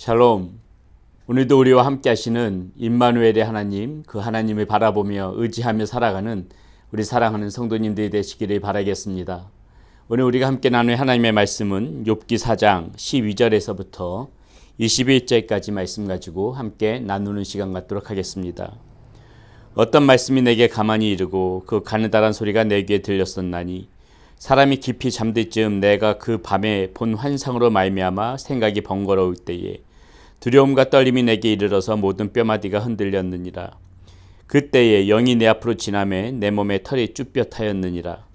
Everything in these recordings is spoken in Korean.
샬롬. 오늘도 우리와 함께 하시는 임마누엘의 하나님, 그 하나님을 바라보며 의지하며 살아가는 우리 사랑하는 성도님들이 되시기를 바라겠습니다. 오늘 우리가 함께 나눌 하나님의 말씀은 욥기 4장 12절에서부터 21절까지 말씀 가지고 함께 나누는 시간 갖도록 하겠습니다. 어떤 말씀이 내게 가만히 이르고 그 가느다란 소리가 내 귀에 들렸었나니 사람이 깊이 잠들 즈음 내가 그 밤에 본 환상으로 말미암아 생각이 번거로울 때에 두려움과 떨림이 내게 이르러서 모든 뼈마디가 흔들렸느니라. 그때에 영이 내 앞으로 지나매 내 몸에 털이 쭈뼛하였느니라.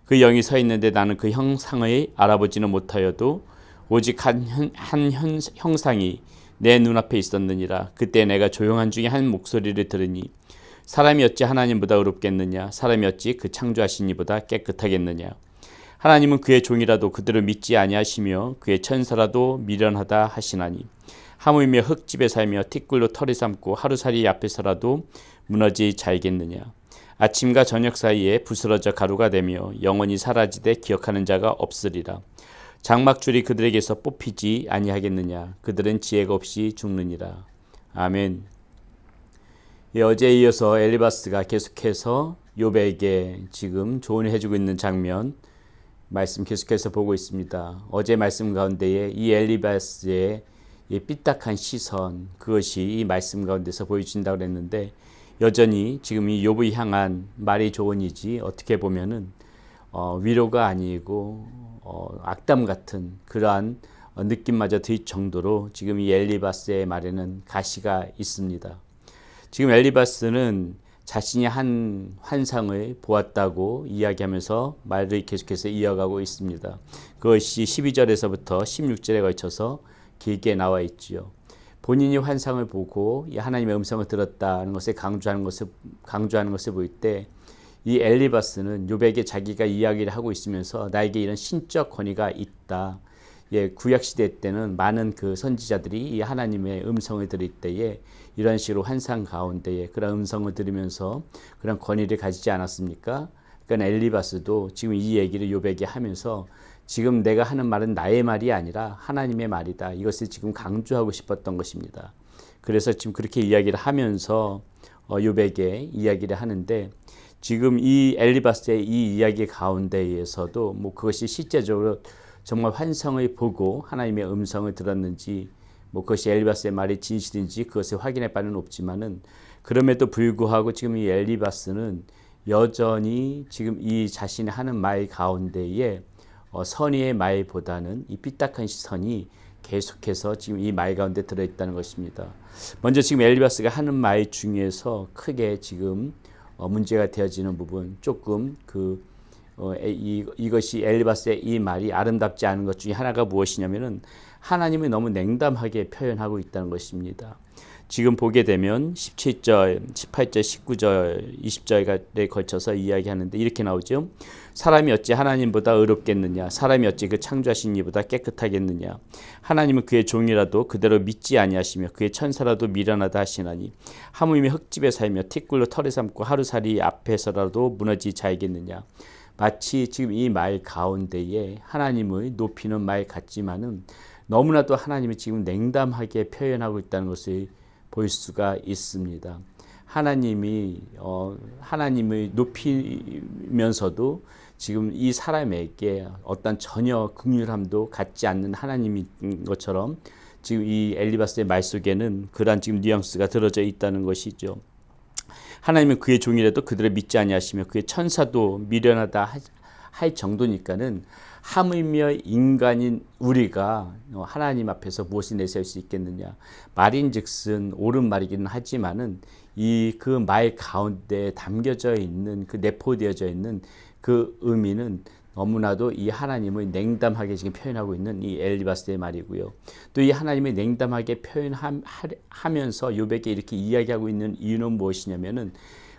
그 영이 서 있는데 나는 그 형상을 알아보지는 못하여도 오직 한 형상이 내 눈앞에 있었느니라. 그때 내가 조용한 중에 한 목소리를 들으니 사람이 어찌 하나님보다 의롭겠느냐, 사람이 어찌 그 창조하신 이보다 깨끗하겠느냐. 하나님은 그의 종이라도 그들을 믿지 아니하시며 그의 천사라도 미련하다 하시나니 하물며 흙집에 살며 티끌로 털이 삶고 하루살이 앞에서라도 무너지 자이겠느냐. 아침과 저녁 사이에 부스러져 가루가 되며 영원히 사라지되 기억하는 자가 없으리라. 장막줄이 그들에게서 뽑히지 아니하겠느냐. 그들은 지혜가 없이 죽느니라. 아멘. 어제에 이어서 엘리바스가 계속해서 욥에게 지금 조언을 해주고 있는 장면 말씀 계속해서 보고 있습니다. 어제 말씀 가운데에 이 엘리바스의 이 삐딱한 시선, 그것이 이 말씀 가운데서 보여진다고 그랬는데 여전히 지금 이 욥을 향한 말이 조언이지 어떻게 보면은 위로가 아니고 악담 같은 그러한 느낌마저 들 정도로 지금 이 엘리바스의 말에는 가시가 있습니다. 지금 엘리바스는 자신이 한 환상을 보았다고 이야기하면서 말을 계속해서 이어가고 있습니다. 그것이 12절에서부터 16절에 걸쳐서 길게 나와 있지요. 본인이 환상을 보고 하나님의 음성을 들었다는 것을 강조하는 것을 볼 때 이 엘리바스는 욥에게 자기가 이야기를 하고 있으면서 나에게 이런 신적 권위가 있다. 구약 시대 때는 많은 그 선지자들이 이 하나님의 음성을 들을 때에 이런 식으로 환상 가운데에 그런 음성을 들으면서 그런 권위를 가지지 않았습니까? 그러니까 엘리바스도 지금 이 얘기를 욥에게 하면서 지금 내가 하는 말은 나의 말이 아니라 하나님의 말이다. 이것을 지금 강조하고 싶었던 것입니다. 그래서 지금 그렇게 이야기를 하면서 욥에게 이야기를 하는데 지금 이 엘리바스의 이 이야기 가운데에서도 그것이 실제적으로 정말 환상을 보고 하나님의 음성을 들었는지 그것이 엘리바스의 말이 진실인지 그것을 확인할 바는 없지만은 그럼에도 불구하고 지금 이 엘리바스는 여전히 지금 이 자신이 하는 말 가운데에 선의의 말보다는 이 삐딱한 시선이 계속해서 지금 이 말 가운데 들어있다는 것입니다. 먼저 지금 엘리바스가 하는 말 중에서 크게 지금 문제가 되어지는 부분 조금 이것이 엘리바스의 이 말이 아름답지 않은 것 중에 하나가 무엇이냐면은 하나님을 너무 냉담하게 표현하고 있다는 것입니다. 지금 보게 되면 17절, 18절, 19절, 20절에 걸쳐서 이야기하는데 이렇게 나오죠. 사람이 어찌 하나님보다 의롭겠느냐. 사람이 어찌 그 창조하신 이보다 깨끗하겠느냐. 하나님은 그의 종이라도 그대로 믿지 아니하시며 그의 천사라도 미련하다 하시나니 하물며 흙집에 살며 티끌로 털을 삶고 하루살이 앞에서라도 무너지 자이겠느냐. 마치 지금 이 말 가운데에 하나님을 높이는 말 같지만은 너무나도 하나님이 지금 냉담하게 표현하고 있다는 것을 볼 수가 있습니다. 하나님을 높이면서도 지금 이 사람에게 어떤 전혀 긍휼함도 갖지 않는 하나님인 것처럼 지금 이 엘리바스의 말 속에는 그러한 지금 뉘앙스가 들어져 있다는 것이죠. 하나님은 그의 종이라도 그들을 믿지 아니하시며 그의 천사도 미련하다 할 정도니까는 하물며 인간인 우리가 하나님 앞에서 무엇을 내세울 수 있겠느냐. 말인즉슨 옳은 말이기는 하지만은 이 그 말 가운데 담겨져 있는 그 내포되어져 있는 그 의미는 너무나도 이 하나님을 냉담하게 지금 표현하고 있는 이 엘리바스의 말이고요. 또 이 하나님을 냉담하게 표현하면서 욥에게 이렇게 이야기하고 있는 이유는 무엇이냐면은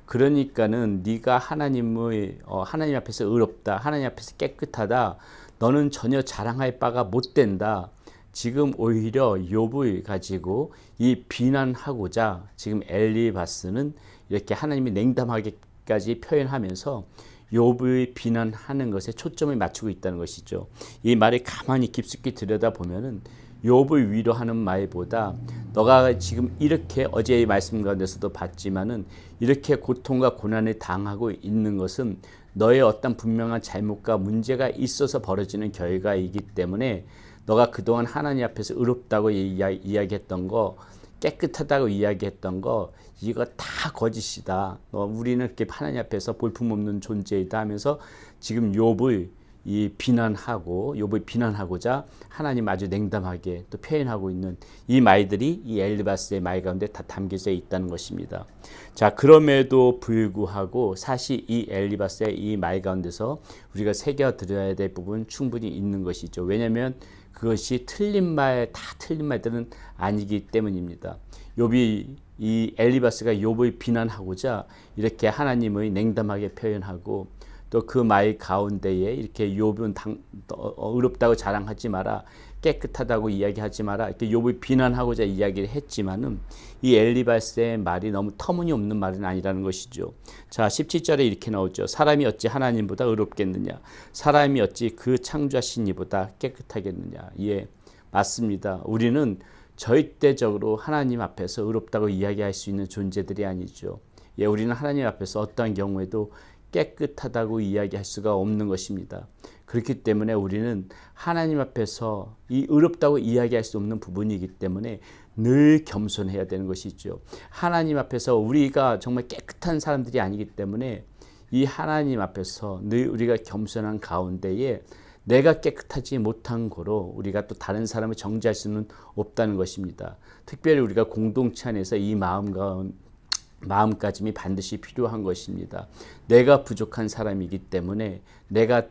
그러니까는 네가 하나님 앞에서 의롭다, 하나님 앞에서 깨끗하다, 너는 전혀 자랑할 바가 못 된다. 지금 오히려 욥을 가지고 이 비난하고자 지금 엘리바스는 이렇게 하나님이 냉담하게까지 표현하면서 욥을 비난하는 것에 초점을 맞추고 있다는 것이죠. 이 말을 가만히 깊숙이 들여다보면은 욥을 위로하는 말보다 너가 지금 이렇게 어제의 말씀 가운데서도 봤지만은 이렇게 고통과 고난을 당하고 있는 것은 너의 어떤 분명한 잘못과 문제가 있어서 벌어지는 결과이기 때문에 너가 그동안 하나님 앞에서 의롭다고 이야기했던 거, 깨끗하다고 이야기했던 거, 이거 다 거짓이다. 우리는 이렇게 하나님 앞에서 볼품없는 존재이다 하면서 지금 욥을 욥을 비난하고자 하나님 아주 냉담하게 또 표현하고 있는 이 말들이 이 엘리바스의 말 가운데 다 담겨져 있다는 것입니다. 자, 그럼에도 불구하고 사실 이 엘리바스의 이 말 가운데서 우리가 새겨들어야 될 부분 충분히 있는 것이죠. 왜냐하면 그것이 다 틀린 말들은 아니기 때문입니다. 이 엘리바스가 욥을 비난하고자 이렇게 하나님의 냉담하게 표현하고 또 그 말 가운데에 이렇게 욥은 의롭다고 자랑하지 마라, 깨끗하다고 이야기하지 마라, 이렇게 욥을 비난하고자 이야기를 했지만은 이 엘리바스의 말이 너무 터무니없는 말은 아니라는 것이죠. 자, 17절에 이렇게 나오죠. 사람이 어찌 하나님보다 의롭겠느냐, 사람이 어찌 그 창조하신 이보다 깨끗하겠느냐. 예, 맞습니다. 우리는 절대적으로 하나님 앞에서 의롭다고 이야기할 수 있는 존재들이 아니죠. 예, 우리는 하나님 앞에서 어떠한 경우에도 깨끗하다고 이야기할 수가 없는 것입니다. 그렇기 때문에 우리는 하나님 앞에서 이 의롭다고 이야기할 수 없는 부분이기 때문에 늘 겸손해야 되는 것이죠. 하나님 앞에서 우리가 정말 깨끗한 사람들이 아니기 때문에 이 하나님 앞에서 늘 우리가 겸손한 가운데에 내가 깨끗하지 못한 고로 우리가 또 다른 사람을 정죄할 수는 없다는 것입니다. 특별히 우리가 공동체 안에서 이 마음가짐이 반드시 필요한 것입니다. 내가 부족한 사람이기 때문에 내가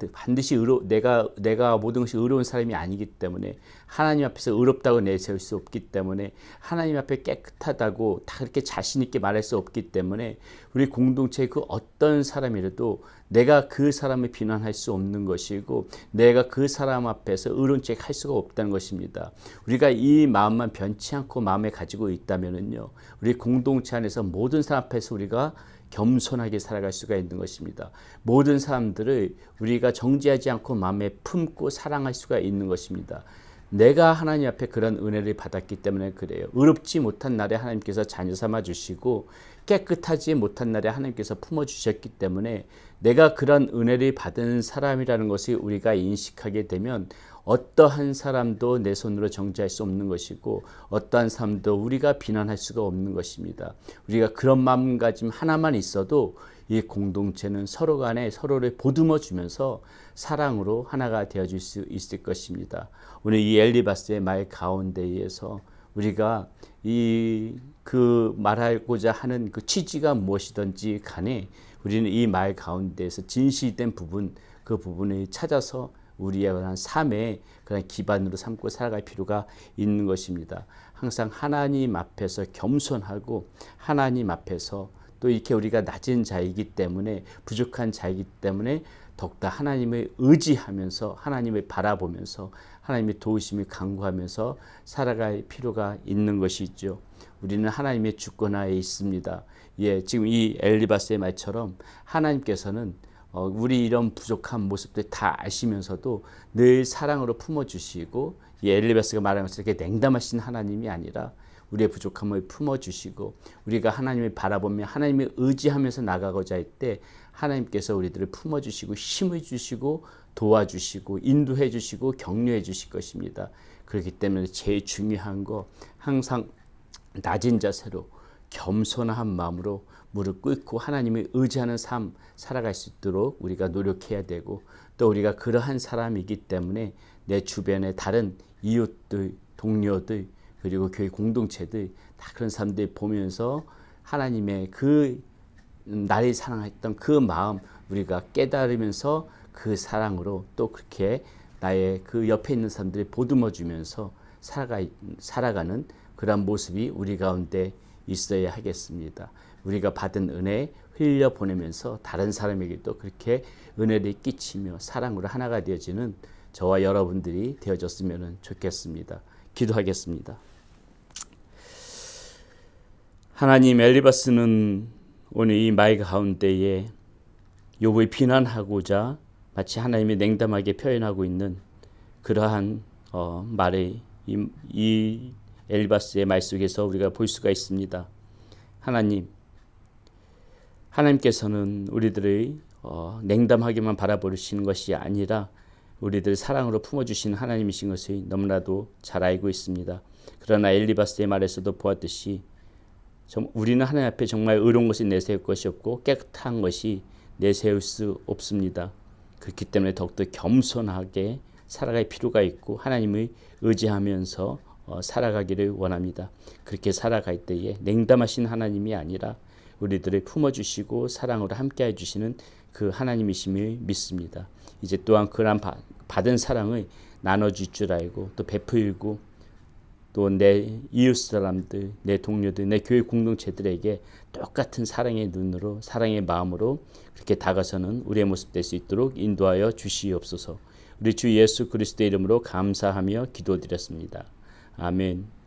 모든 것이 의로운 사람이 아니기 때문에 하나님 앞에서 의롭다고 내세울 수 없기 때문에 하나님 앞에 깨끗하다고 다 그렇게 자신 있게 말할 수 없기 때문에 우리 공동체의 그 어떤 사람이라도 내가 그 사람을 비난할 수 없는 것이고 내가 그 사람 앞에서 의로운 척 할 수가 없다는 것입니다. 우리가 이 마음만 변치 않고 마음에 가지고 있다면은요, 우리 공동체 안에서 모든 사람 앞에서 우리가 겸손하게 살아갈 수가 있는 것입니다. 모든 사람들을 우리가 정죄하지 않고 마음에 품고 사랑할 수가 있는 것입니다. 내가 하나님 앞에 그런 은혜를 받았기 때문에 그래요. 의롭지 못한 날에 하나님께서 자녀 삼아 주시고 깨끗하지 못한 날에 하나님께서 품어 주셨기 때문에 내가 그런 은혜를 받은 사람이라는 것을 우리가 인식하게 되면 어떠한 사람도 내 손으로 정죄할 수 없는 것이고 어떠한 사람도 우리가 비난할 수가 없는 것입니다. 우리가 그런 마음가짐 하나만 있어도 이 공동체는 서로 간에 서로를 보듬어 주면서 사랑으로 하나가 되어줄 수 있을 것입니다. 오늘 이 엘리바스의 말 가운데에서 우리가 그 말하고자 하는 그 취지가 무엇이든지 간에 우리는 이 말 가운데에서 진실된 부분, 그 부분을 찾아서 우리의 그런 삶의 그런 기반으로 삼고 살아갈 필요가 있는 것입니다. 항상 하나님 앞에서 겸손하고 하나님 앞에서 또 이렇게 우리가 낮은 자이기 때문에 부족한 자이기 때문에 더욱더 하나님을 의지하면서 하나님을 바라보면서 하나님의 도우심을 간구하면서 살아갈 필요가 있는 것이죠. 우리는 하나님의 주권하에 있습니다. 예, 지금 이 엘리바스의 말처럼 하나님께서는 우리 이런 부족한 모습들 다 아시면서도 늘 사랑으로 품어주시고 이 엘리바스가 말한 것처럼 이렇게 냉담하신 하나님이 아니라 우리의 부족함을 품어주시고 우리가 하나님을 바라보며 하나님을 의지하면서 나가고자 할 때 하나님께서 우리들을 품어주시고 힘을 주시고 도와주시고 인도해 주시고 격려해 주실 것입니다. 그렇기 때문에 제일 중요한 거 항상 낮은 자세로 겸손한 마음으로 무릎 꿇고 하나님을 의지하는 삶 살아갈 수 있도록 우리가 노력해야 되고 또 우리가 그러한 사람이기 때문에 내 주변의 다른 이웃들, 동료들 그리고 교회 공동체들 다 그런 사람들 보면서 하나님의 그 나를 사랑했던 그 마음 우리가 깨달으면서 그 사랑으로 또 그렇게 나의 그 옆에 있는 사람들을 보듬어 주면서 살아가는 그런 모습이 우리 가운데 있어야 하겠습니다. 우리가 받은 은혜 흘려보내면서 다른 사람에게도 그렇게 은혜를 끼치며 사랑으로 하나가 되어지는 저와 여러분들이 되어졌으면 좋겠습니다. 기도하겠습니다. 하나님, 엘리바스는 오늘 이 말 가운데에 욥을 비난하고자 마치 하나님이 냉담하게 표현하고 있는 그러한 말의 이 엘리바스의 말 속에서 우리가 볼 수가 있습니다. 하나님께서는 우리들의 냉담하게만 바라보시는 것이 아니라 우리들 사랑으로 품어주신 하나님이신 것을 너무나도 잘 알고 있습니다. 그러나 엘리바스의 말에서도 보았듯이 우리는 하나님 앞에 정말 의로운 것을 내세울 것이 없고 깨끗한 것이 내세울 수 없습니다. 그렇기 때문에 더욱더 겸손하게 살아갈 필요가 있고 하나님을 의지하면서 살아가기를 원합니다. 그렇게 살아갈 때에 냉담하신 하나님이 아니라 우리들을 품어주시고 사랑으로 함께 해주시는 그 하나님이심을 믿습니다. 이제 또한 그런 받은 사랑을 나눠줄 줄 알고 또 베풀고 또 내 이웃 사람들, 내 동료들, 내 교회 공동체들에게 똑같은 사랑의 눈으로 사랑의 마음으로 그렇게 다가서는 우리의 모습 될 수 있도록 인도하여 주시옵소서. 우리 주 예수 그리스도의 이름으로 감사하며 기도드렸습니다. 아멘.